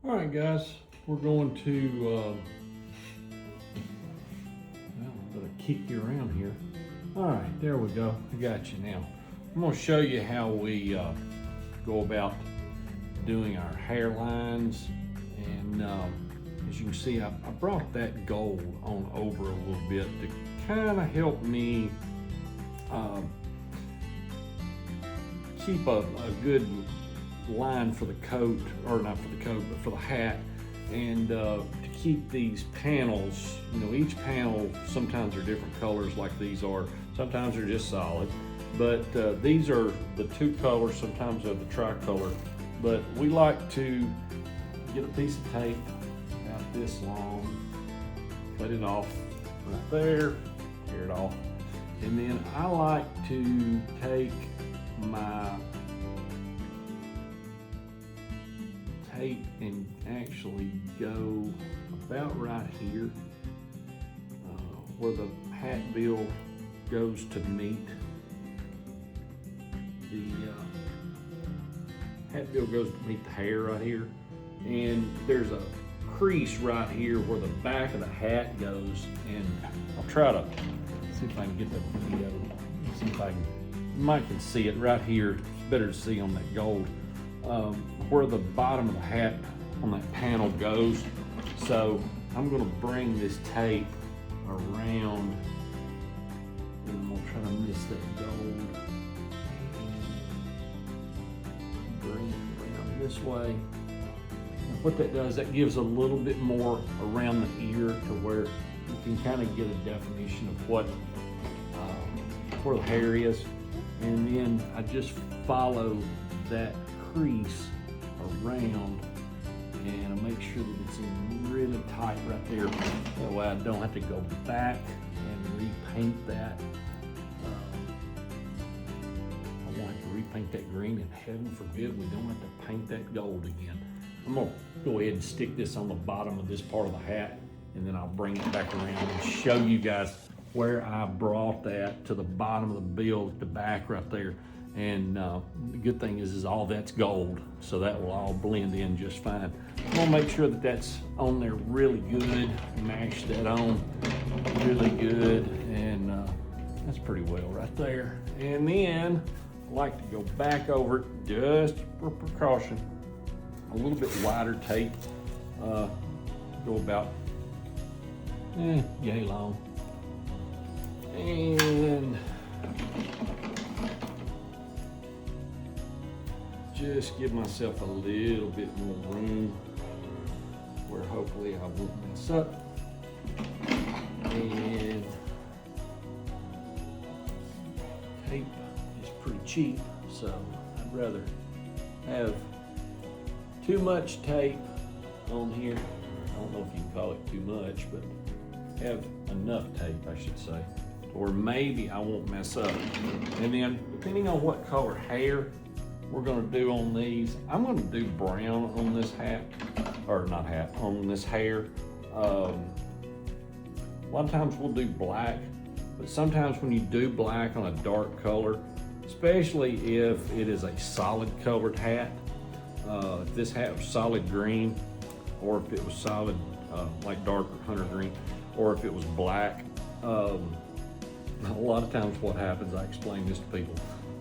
All right, guys, we're going to, well, I'm gonna kick you around here. All right, there we go. I got you now. I'm gonna show you how we go about doing our hairlines. And as you can see, I brought that gold on over a little bit to kind of help me keep a good line for the coat, or not for the coat, but for the hat, and to keep these panels, you know, each panel sometimes are different colors like these are, sometimes they're just solid, but these are the two colors, sometimes they're the tricolor, but we like to get a piece of tape about this long, cut it off right there, tear it off, and then I like to take my tape and actually go about right here where the hat bill goes to meet the hat bill goes to meet the hair right here, and there's a crease right here where the back of the hat goes, and I'll try to see if I can get the video, see if I can, you might can see it right here. It's better to see on that gold. Where the bottom of the hat on that panel goes. So I'm going to bring this tape around, and I'm going to try to miss that gold. Bring it around this way. And what that does, that gives a little bit more around the ear to where you can kind of get a definition of what where the hair is. And then I just follow that crease around, and I make sure that it's in really tight right there. That way I don't have to go back and repaint that. I won't have to repaint that green, and heaven forbid we don't have to paint that gold again. I'm gonna go ahead and stick this on the bottom of this part of the hat, and then I'll bring it back around and show you guys where I brought that to the bottom of the bill at the back right there. And the good thing is all that's gold, so that will all blend in just fine. I'm gonna make sure that that's on there really good, mash that on really good, and that's pretty well right there. And then I like to go back over it just for precaution, a little bit wider tape, go about yay long, and just give myself a little bit more room where hopefully I won't mess up. And tape is pretty cheap, so I'd rather have too much tape on here. I don't know if you can call it too much, but have enough tape, I should say, or maybe I won't mess up. And then depending on what color hair we're gonna do on these, I'm gonna do brown on this hat, or not hat, on this hair. A lot of times we'll do black, but sometimes when you do black on a dark color, especially if it is a solid colored hat, if this hat was solid green, or if it was solid like dark hunter green, or if it was black, a lot of times what happens, I explain this to people,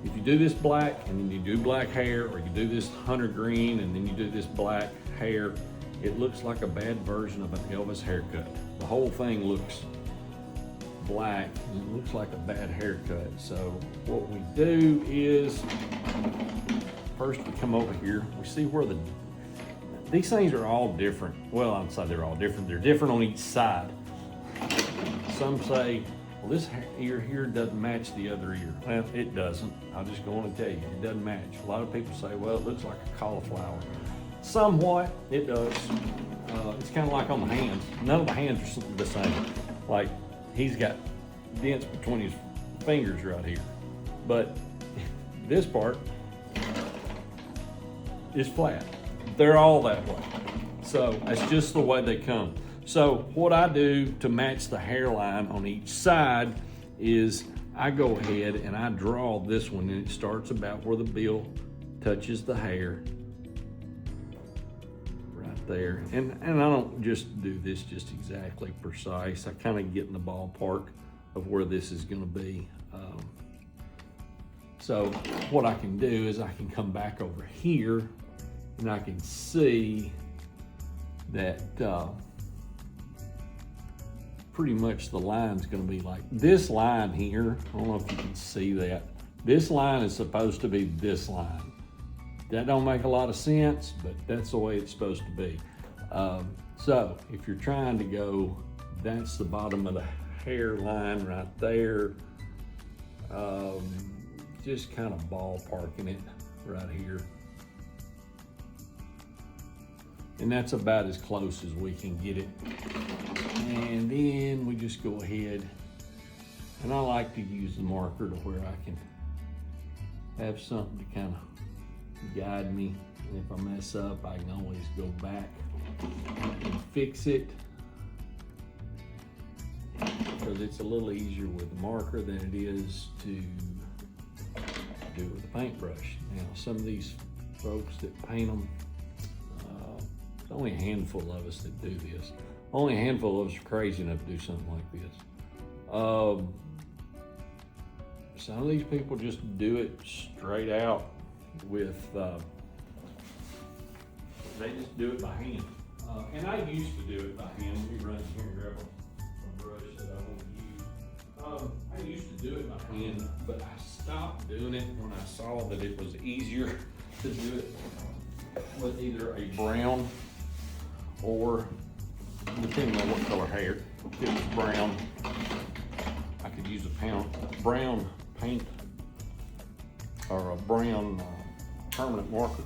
if you do this black and then you do black hair, or you do this hunter green and then you do this black hair, it looks like a bad version of an Elvis haircut. The whole thing looks black and it looks like a bad haircut. So what we do is, first we come over here, we see where these things are all different. Well, I'd say they're all different. They're different on each side. Some say, well, this ear here doesn't match the other ear. Well, it doesn't. I'll just go on and tell you, it doesn't match. A lot of people say, well, it looks like a cauliflower. Somewhat, it does. It's kind of like on the hands. None of the hands are the same. Like, he's got dents between his fingers right here. But this part is flat. They're all that way. So that's just the way they come. So what I do to match the hairline on each side is I go ahead and I draw this one, and it starts about where the bill touches the hair. Right there. And I don't just do this just exactly precise. I kind of get in the ballpark of where this is gonna be. So what I can do is I can come back over here and I can see that pretty much the line's gonna be like this line here. I don't know if you can see that. This line is supposed to be this line. That don't make a lot of sense, but that's the way it's supposed to be. So if you're trying to go, that's the bottom of the hairline right there. Just kind of ballparking it right here. And that's about as close as we can get it. And then we just go ahead, and I like to use the marker to where I can have something to kind of guide me. And if I mess up, I can always go back and fix it, because it's a little easier with the marker than it is to do with a paintbrush. Now, some of these folks that paint them, there's only a handful of us that do this. Only a handful of us are crazy enough to do something like this. Some of these people just do it straight out with, they just do it by hand. And I used to do it by hand. Let me run here and grab a brush that I won't use. I used to do it by hand, but I stopped doing it when I saw that it was easier to do it with either a brown or, depending on what color hair. If it was brown, I could use a brown paint or a brown permanent marker,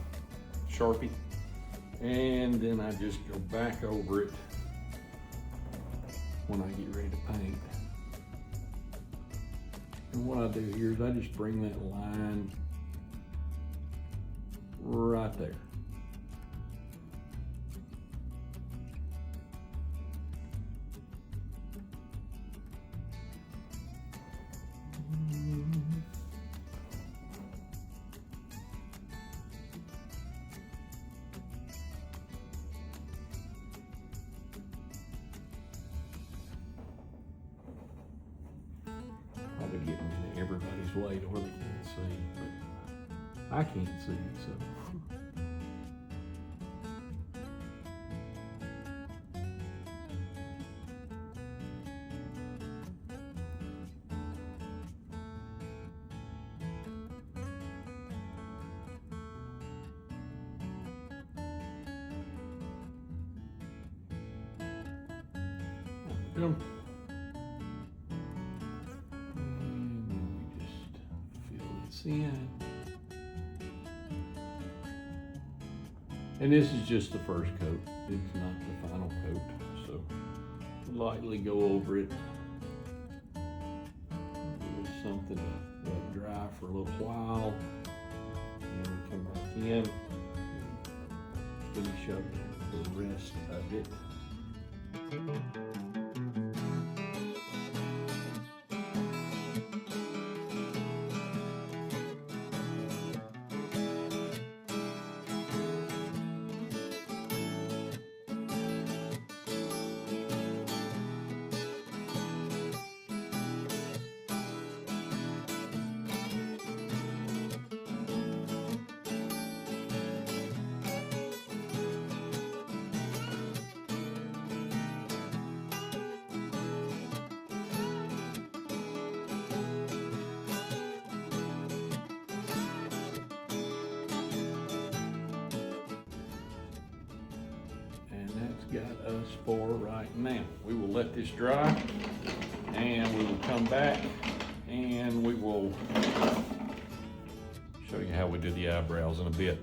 Sharpie, and then I just go back over it when I get ready to paint. And what I do here is I just bring that line right there. Probably getting in everybody's way to where they can't see, but I can't see, so. And we just fill this in. And this is just the first coat. It's not the final coat. So lightly go over it. Give it something to let dry for a little while. And then we come back in and finish up the rest of it. Got us for right now. We will let this dry and we will come back and we will show you how we do the eyebrows in a bit.